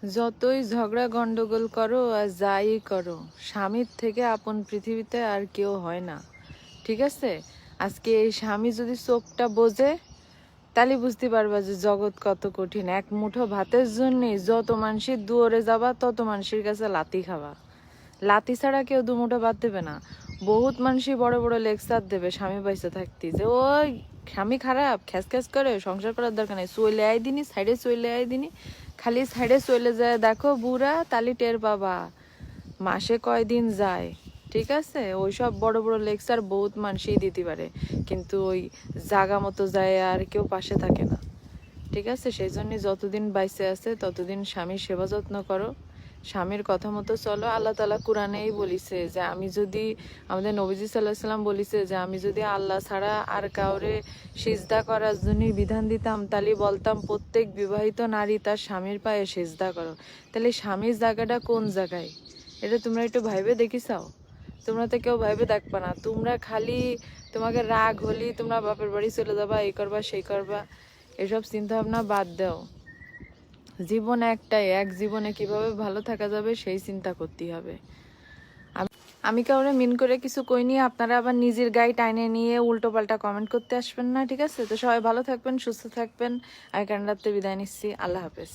যতই ঝগড়া গন্ডগোল করো আর যাই করো, স্বামীর থেকে আপন পৃথিবীতে আর কেউ হয় না। ঠিক আছে? আজকে এই স্বামী যদি চোখটা বোঝে, তাহলে বুঝতে পারবা যে জগৎ কত কঠিন। এক মুঠো ভাতের জন্য যত মানুষের দুয়ারে যাবা, তত মানুষের কাছে লাথি খাবা। লাথি ছাড়া কেউ দুমুঠো ভাত দেবে না। বহুত মানুষই বড় বড় লেকচার দেবে স্বামী বাইসে থাকতে, যে ওই স্বামী খারাপ, খ্যাস খ্যাস করে, সংসার করার দরকার নেই, চলে আয় দিনই, সাইডে চলে আয় দিনই। খালি সাইডে চলে যায় দেখো বুড়া, তালি টের পাবা মাসে কয়দিন যায়। ঠিক আছে? ওইসব বড় বড় লেকচার বহুত মানুষই দিতে পারে, কিন্তু ওই জাগা মতো যায় আর কেউ পাশে থাকে না। ঠিক আছে? সেই জন্য যতদিন বাইসে আছে ততদিন স্বামীর সেবা যত্ন করো, স্বামীর কথা মতো চলো। আল্লাহ তাআলা কোরআনেই বলিছে যে আমি যদি, আমাদের নবীজি সাল্লাল্লাহু আলাইহি সাল্লাম বলিছে যে আমি যদি আল্লাহ ছাড়া আর কাউরে সিজদা করার জন্য বিধান দিতাম, তাহলে বলতাম প্রত্যেক বিবাহিত নারী তার স্বামীর পায়ে সিজদা করো। তাহলে স্বামীর জায়গাটা কোন জায়গায়, এটা তোমরা একটু ভাইবে দেখিসাও? তোমরা তো কেউ ভাইবে দেখবা না। তোমরা খালি তোমাকে রাগ হলি তোমরা বাপের বাড়ি চলে যাবা, এই করবা সেই করবা। এসব চিন্তা ভাবনা বাদ দাও। জীবন একটাই, এক জীবনে কিভাবে ভালো থাকা যাবে সেই চিন্তা করতে হবে। আমি কাউরে মিন করে কিছু কইনি, আপনারা আবার নিজের গায়ে টাইনে নিয়ে উল্টো পাল্টা কমেন্ট করতে আসবেন না। ঠিক আছে? তো সবাই ভালো থাকবেন, সুস্থ থাকবেন। আমি কানাডাতে বিদায় নিচ্ছি। আল্লাহ হাফেজ।